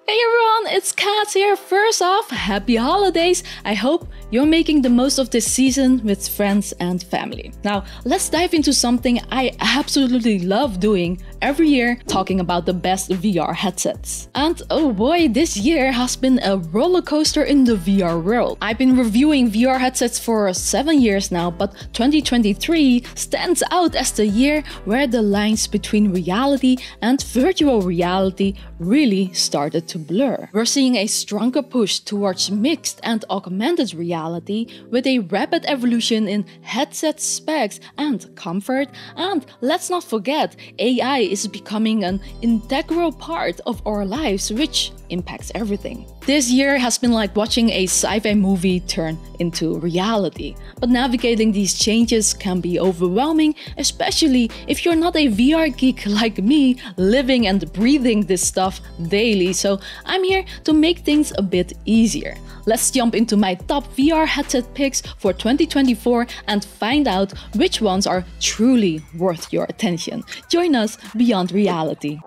Hey everyone, it's Kat here. First off, happy holidays! I hope you're making the most of this season with friends and family. Now, let's dive into something I absolutely love doing every year, talking about the best VR headsets. And oh boy, this year has been a roller coaster in the VR world. I've been reviewing VR headsets for 7 years now, but 2023 stands out as the year where the lines between reality and virtual reality really started to blur. We're seeing a stronger push towards mixed and augmented reality with a rapid evolution in headset specs and comfort, and let's not forget, AI is becoming an integral part of our lives, which impacts everything. This year has been like watching a sci-fi movie turn into reality, but navigating these changes can be overwhelming, especially if you're not a VR geek like me, living and breathing this stuff daily, so I'm here to make things a bit easier. Let's jump into my top VR headset picks for 2024 and find out which ones are truly worth your attention. Join us beyond reality.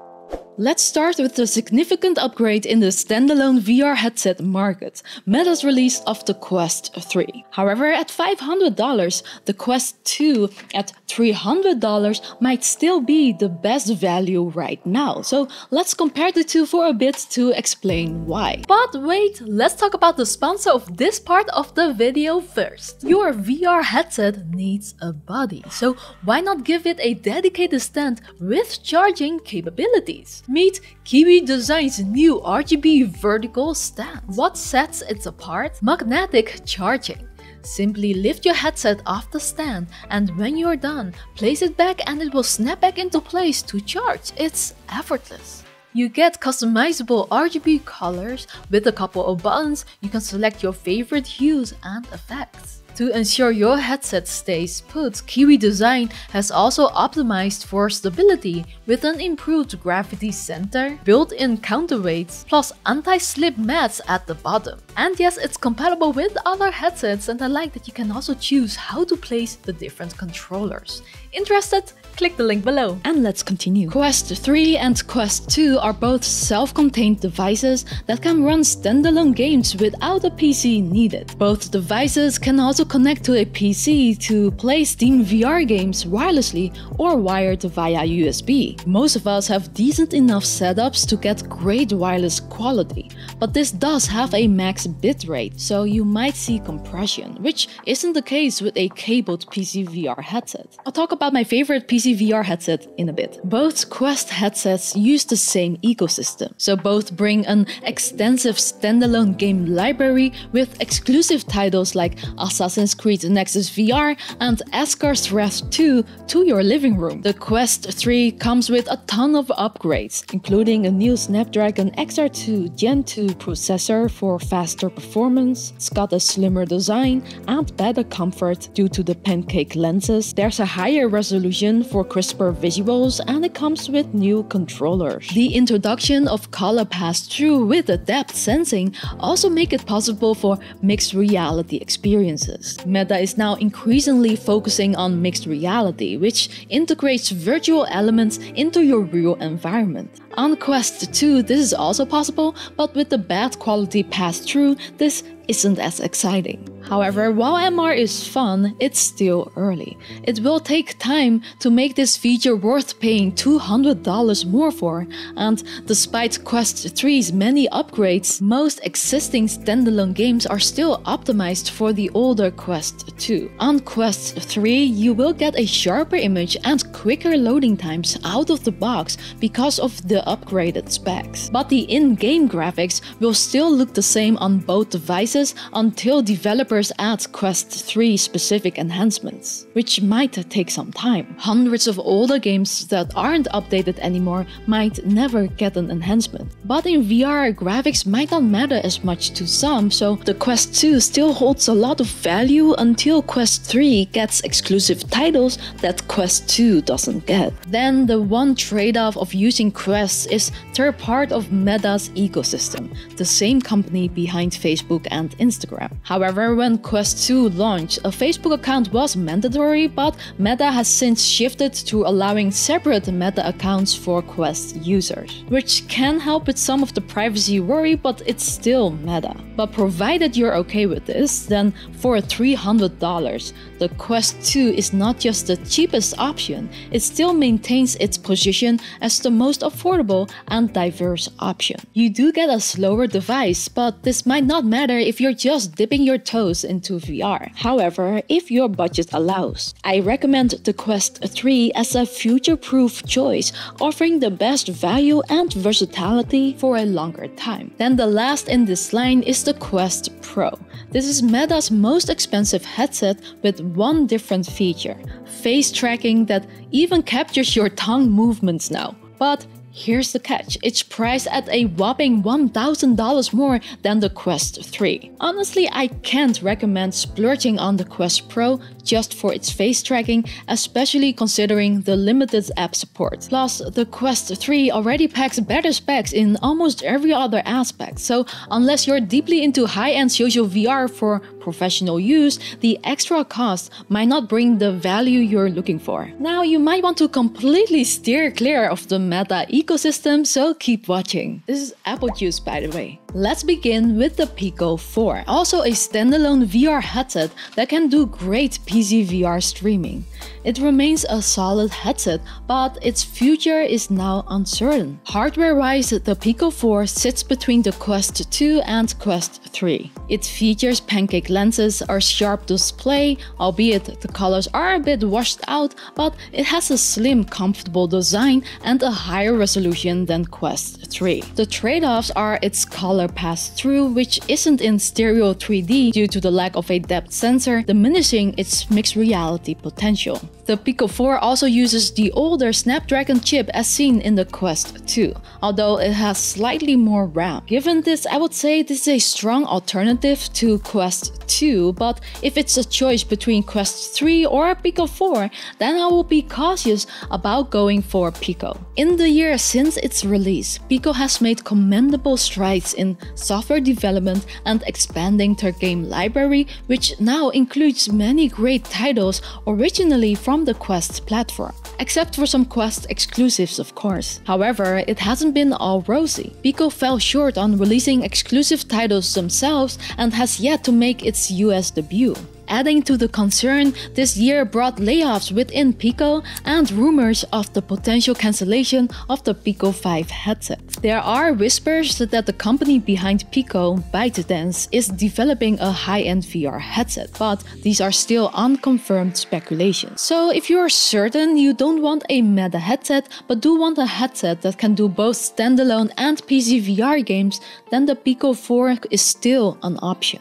Let's start with the significant upgrade in the standalone VR headset market, Meta's release of the Quest 3. However, at $500, the Quest 2 at $300 might still be the best value right now. So let's compare the two for a bit to explain why. But wait, let's talk about the sponsor of this part of the video first. Your VR headset needs a body, so why not give it a dedicated stand with charging capabilities? Meet Kiwi Design's new RGB vertical stand. What sets it apart? Magnetic charging. Simply lift your headset off the stand, and when you're done, place it back and it will snap back into place to charge. It's effortless. You get customizable RGB colors. With a couple of buttons, you can select your favorite hues and effects. To ensure your headset stays put, Kiwi Design has also optimized for stability with an improved gravity center, built-in counterweights, plus anti-slip mats at the bottom. And yes, it's compatible with other headsets, and I like that you can also choose how to place the different controllers. Interested? Click the link below. And let's continue. Quest 3 and Quest 2 are both self-contained devices that can run standalone games without a PC needed. Both devices can also connect to a PC to play Steam VR games wirelessly or wired via USB. Most of us have decent enough setups to get great wireless quality, but this does have a max bitrate, so you might see compression, which isn't the case with a cabled PCVR headset. I'll talk about my favorite PCVR headset in a bit. Both Quest headsets use the same ecosystem, so both bring an extensive standalone game library with exclusive titles like Assassin's Creed Nexus VR and Asgard's Wrath 2 to your living room. The Quest 3 comes with a ton of upgrades, including a new Snapdragon XR2 Gen 2 processor for faster performance. It's got a slimmer design and better comfort due to the pancake lenses. There's a higher resolution for crisper visuals, and it comes with new controllers. The introduction of color pass-through with the depth sensing also make it possible for mixed reality experiences. Meta is now increasingly focusing on mixed reality, which integrates virtual elements into your real environment. On Quest 2, this is also possible, but with the bad quality pass-through, this isn't as exciting. However, while MR is fun, it's still early. It will take time to make this feature worth paying $200 more for, and despite Quest 3's many upgrades, most existing standalone games are still optimized for the older Quest 2. On Quest 3, you will get a sharper image and quicker loading times out of the box because of the upgraded specs. But the in-game graphics will still look the same on both devices until developers add Quest 3 specific enhancements, which might take some time. Hundreds of older games that aren't updated anymore might never get an enhancement. But in VR, graphics might not matter as much to some, so the Quest 2 still holds a lot of value until Quest 3 gets exclusive titles that Quest 2 doesn't get. Then the one trade-off of using Quest is they're part of Meta's ecosystem, the same company behind Facebook and Instagram. However, when when Quest 2 launched, a Facebook account was mandatory, but Meta has since shifted to allowing separate Meta accounts for Quest users, which can help with some of the privacy worry, but it's still Meta. But provided you're okay with this, then for $300, the Quest 2 is not just the cheapest option, it still maintains its position as the most affordable and diverse option. You do get a slower device, but this might not matter if you're just dipping your toes into VR. However, if your budget allows, I recommend the Quest 3 as a future-proof choice, offering the best value and versatility for a longer time. Then the last in this line is the Quest Pro. This is Meta's most expensive headset with one different feature: face tracking that even captures your tongue movements now. But here's the catch, it's priced at a whopping $1,000 more than the Quest 3. Honestly, I can't recommend splurging on the Quest Pro just for its face tracking, especially considering the limited app support. Plus, the Quest 3 already packs better specs in almost every other aspect, so unless you're deeply into high-end social VR for professional use, the extra cost might not bring the value you're looking for. Now, you might want to completely steer clear of the Meta ecosystem, so keep watching. This is apple juice, by the way. Let's begin with the Pico 4, also a standalone VR headset that can do great PCVR streaming. It remains a solid headset, but its future is now uncertain. Hardware-wise, the Pico 4 sits between the Quest 2 and Quest 3. It features pancake lenses, a sharp display, albeit the colors are a bit washed out, but it has a slim, comfortable design and a higher resolution than Quest 3. The trade-offs are its color pass-through, which isn't in stereo 3D due to the lack of a depth sensor, diminishing its mixed reality potential. The Pico 4 also uses the older Snapdragon chip as seen in the Quest 2, although it has slightly more RAM. Given this, I would say this is a strong alternative to Quest 2, but if it's a choice between Quest 3 or Pico 4, then I will be cautious about going for Pico. In the year since its release, Pico has made commendable strides in software development and expanding their game library, which now includes many great titles originally from the Quest platform, except for some Quest exclusives, of course. However, it hasn't been all rosy. Pico fell short on releasing exclusive titles themselves and has yet to make its US debut. Adding to the concern, this year brought layoffs within Pico and rumors of the potential cancellation of the Pico 5 headset. There are whispers that the company behind Pico, ByteDance, is developing a high-end VR headset, but these are still unconfirmed speculations. So if you're certain you don't want a Meta headset, but do want a headset that can do both standalone and PCVR games, then the Pico 4 is still an option.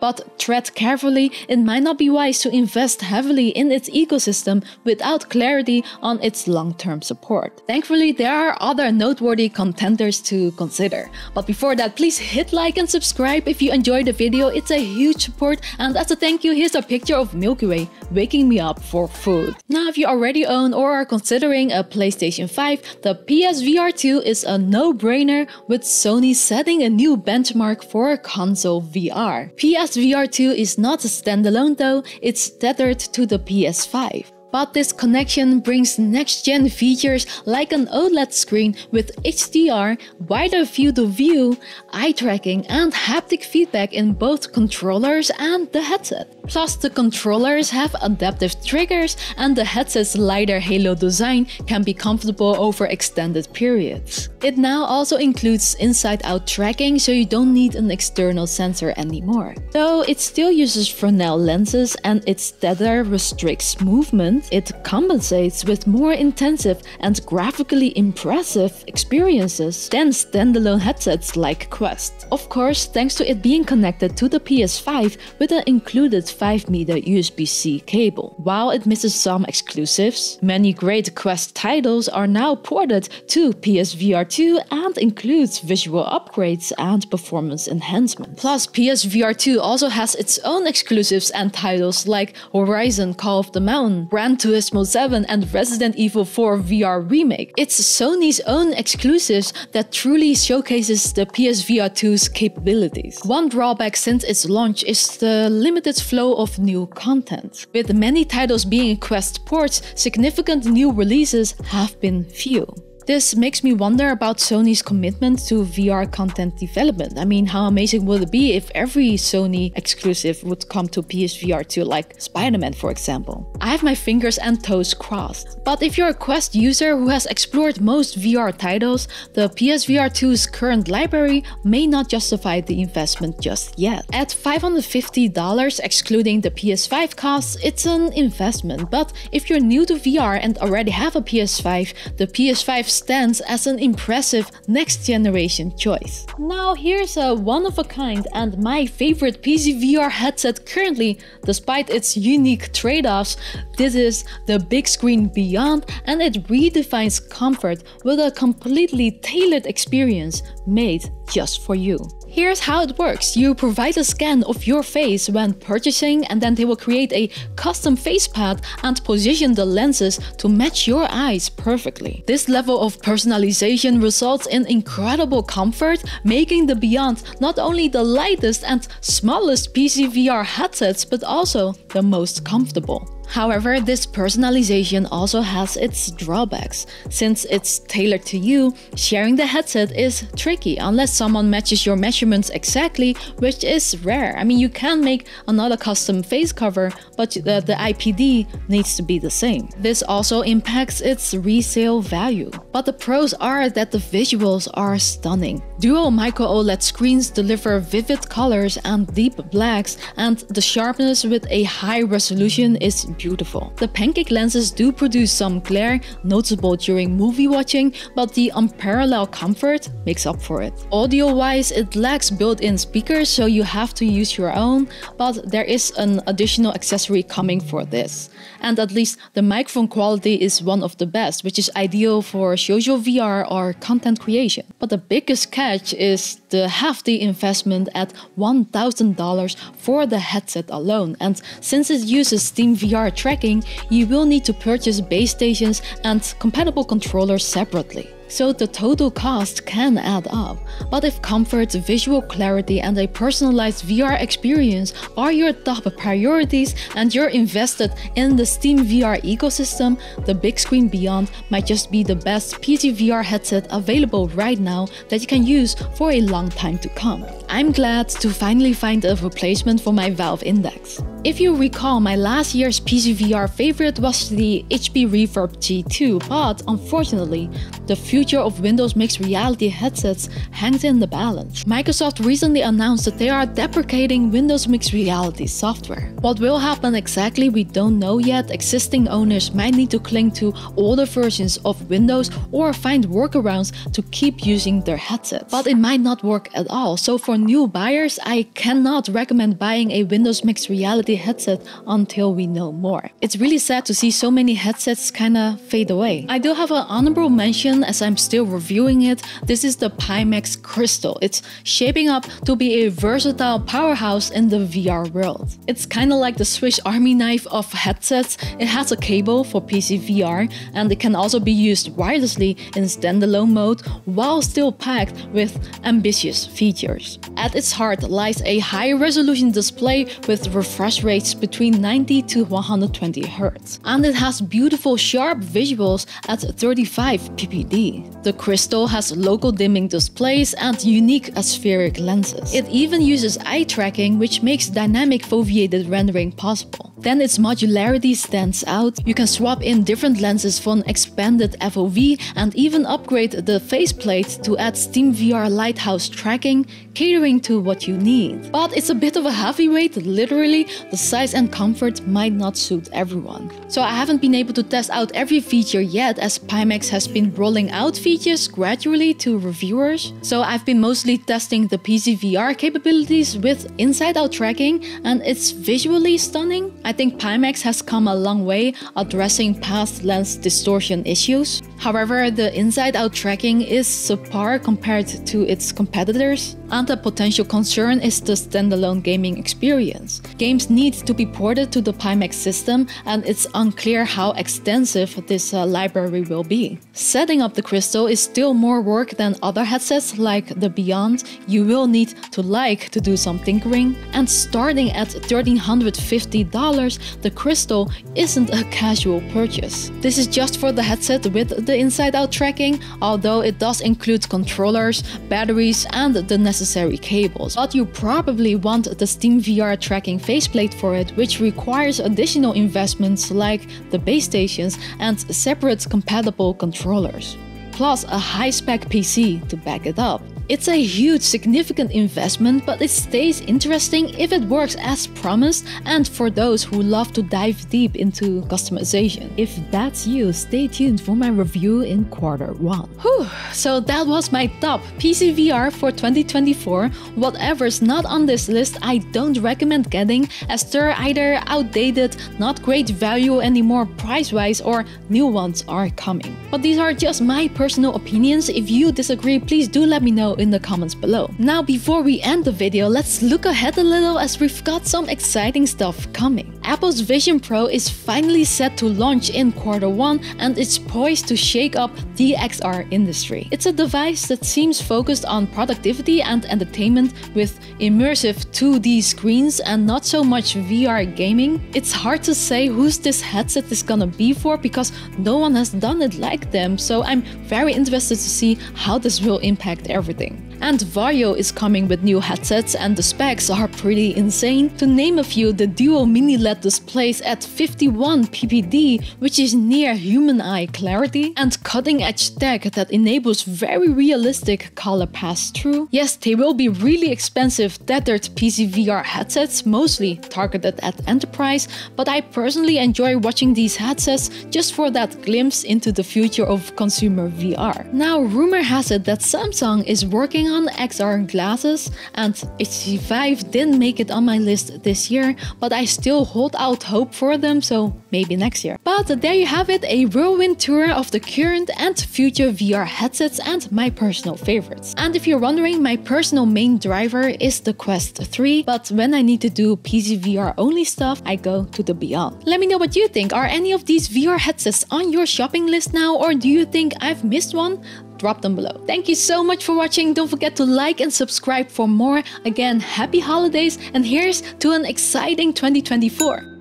But tread carefully, it might not be wise to invest heavily in its ecosystem without clarity on its long-term support. Thankfully, there are other noteworthy contenders to consider. But before that, please hit like and subscribe if you enjoyed the video. It's a huge support, and as a thank you, here's a picture of Milky Way waking me up for food. Now, if you already own or are considering a PlayStation 5, the PSVR 2 is a no-brainer, with Sony setting a new benchmark for console VR. PSVR 2 is not a standalone though, it's tethered to the PS5. But this connection brings next-gen features like an OLED screen with HDR, wider field of view, eye tracking, and haptic feedback in both controllers and the headset. Plus, the controllers have adaptive triggers, and the headset's lighter halo design can be comfortable over extended periods. It now also includes inside-out tracking, so you don't need an external sensor anymore. Though it still uses Fresnel lenses and its tether restricts movement, it compensates with more intensive and graphically impressive experiences than standalone headsets like Quest. Of course, thanks to it being connected to the PS5 with an included 5-meter USB-C cable. While it misses some exclusives, many great Quest titles are now ported to PSVR 2 and includes visual upgrades and performance enhancements. Plus, PSVR 2 also has its own exclusives and titles like Horizon Call of the Mountain, brand Gran Turismo 7 and Resident Evil 4 VR Remake. It's Sony's own exclusives that truly showcases the PSVR 2's capabilities. One drawback since its launch is the limited flow of new content. With many titles being Quest ports, significant new releases have been few. This makes me wonder about Sony's commitment to VR content development. I mean, how amazing would it be if every Sony exclusive would come to PSVR 2, like Spider-Man for example? I have my fingers and toes crossed. But if you're a Quest user who has explored most VR titles, the PSVR 2's current library may not justify the investment just yet. At $550 excluding the PS5 costs, it's an investment. But if you're new to VR and already have a PS5, the PS5 stands as an impressive next generation choice. Now here's a one-of-a-kind and my favorite PCVR headset currently, despite its unique trade-offs. This is the Big Screen Beyond, and it redefines comfort with a completely tailored experience made just for you. Here's how it works. You provide a scan of your face when purchasing, and then they will create a custom face pad and position the lenses to match your eyes perfectly. This level of personalization results in incredible comfort, making the Beyond not only the lightest and smallest PCVR headsets, but also the most comfortable. However, this personalization also has its drawbacks. Since it's tailored to you, sharing the headset is tricky unless someone matches your measurements exactly, which is rare. I mean, you can make another custom face cover, but the IPD needs to be the same. This also impacts its resale value. But the pros are that the visuals are stunning. Dual micro OLED screens deliver vivid colors and deep blacks, and the sharpness with a high resolution is beautiful. The pancake lenses do produce some glare, noticeable during movie watching, but the unparalleled comfort makes up for it. Audio-wise, it lacks built-in speakers, so you have to use your own, but there is an additional accessory coming for this. And at least the microphone quality is one of the best, which is ideal for social VR or content creation. But the biggest catch is the hefty investment at $1,000 for the headset alone, and since it uses Steam VR tracking, you will need to purchase base stations and compatible controllers separately. So the total cost can add up. But if comfort, visual clarity, and a personalized VR experience are your top priorities and you're invested in the Steam VR ecosystem, the Big Screen Beyond might just be the best PC VR headset available right now that you can use for a long time to come. I'm glad to finally find a replacement for my Valve Index. If you recall, my last year's PC VR favorite was the HP Reverb G2, but unfortunately, the future of Windows mixed reality headsets hangs in the balance. Microsoft recently announced that they are deprecating Windows mixed reality software. What will happen exactly, we don't know yet. Existing owners might need to cling to older versions of Windows or find workarounds to keep using their headsets. But it might not work at all, so for new buyers, I cannot recommend buying a Windows mixed reality headset until we know more. It's really sad to see so many headsets kinda fade away. I do have an honorable mention as I'm still reviewing it. This is the Pimax Crystal. It's shaping up to be a versatile powerhouse in the VR world. It's kinda like the Swiss Army knife of headsets. It has a cable for PC VR, and it can also be used wirelessly in standalone mode while still packed with ambitious features. At its heart lies a high-resolution display with refresh rates between 90 to 120 Hz. And it has beautiful sharp visuals at 35 ppd. The Crystal has local dimming displays and unique aspheric lenses. It even uses eye tracking, which makes dynamic foveated rendering possible. Then its modularity stands out. You can swap in different lenses for an expanded FOV and even upgrade the faceplate to add Steam VR Lighthouse tracking, catering to what you need. But it's a bit of a heavyweight. Literally, the size and comfort might not suit everyone. So I haven't been able to test out every feature yet, as Pimax has been rolling out features gradually to reviewers. So I've been mostly testing the PC VR capabilities with inside-out tracking, and it's visually stunning. I think Pimax has come a long way addressing past lens distortion issues. However, the inside-out tracking is subpar compared to its competitors, and a potential concern is the standalone gaming experience. Games need to be ported to the Pimax system, and it's unclear how extensive this library will be. Setting up the crystal is still more work than other headsets like the Beyond. You will need to like to do some tinkering, and starting at $1,350, the crystal isn't a casual purchase. This is just for the headset with the inside-out tracking, although it does include controllers, batteries, and the necessary cables. But you probably want the Steam VR tracking faceplate for it, which requires additional investments like the base stations and separate compatible controllers, plus a high-spec PC to back it up. It's a huge, significant investment, but it stays interesting if it works as promised and for those who love to dive deep into customization. If that's you, stay tuned for my review in Q1. Whew, so that was my top PCVR for 2024. Whatever's not on this list, I don't recommend getting, as they're either outdated, not great value anymore price-wise, or new ones are coming. But these are just my personal opinions. If you disagree, please do let me know in the comments below. Now, before we end the video, let's look ahead a little, as we've got some exciting stuff coming. Apple's Vision Pro is finally set to launch in Q1, and it's poised to shake up the XR industry. It's a device that seems focused on productivity and entertainment with immersive 2D screens and not so much VR gaming. It's hard to say who's this headset is gonna be for, because no one has done it like them, so I'm very interested to see how this will impact everything. And Vario is coming with new headsets, and the specs are pretty insane. To name a few, the dual mini LED displays at 51 ppd, which is near human eye clarity, and cutting edge tech that enables very realistic color pass-through. Yes, they will be really expensive tethered PCVR headsets, mostly targeted at enterprise, but I personally enjoy watching these headsets just for that glimpse into the future of consumer VR. Now, rumor has it that Samsung is working on XR glasses, and HTC Vive didn't make it on my list this year, but I still hold out hope for them, so maybe next year. But there you have it, a whirlwind tour of the current and future VR headsets and my personal favorites. And if you're wondering, my personal main driver is the Quest 3, but when I need to do PCVR only stuff, I go to the Beyond. Let me know what you think. Are any of these VR headsets on your shopping list now, or do you think I've missed one? Drop them below. Thank you so much for watching. Don't forget to like and subscribe for more. Again, happy holidays, and here's to an exciting 2024.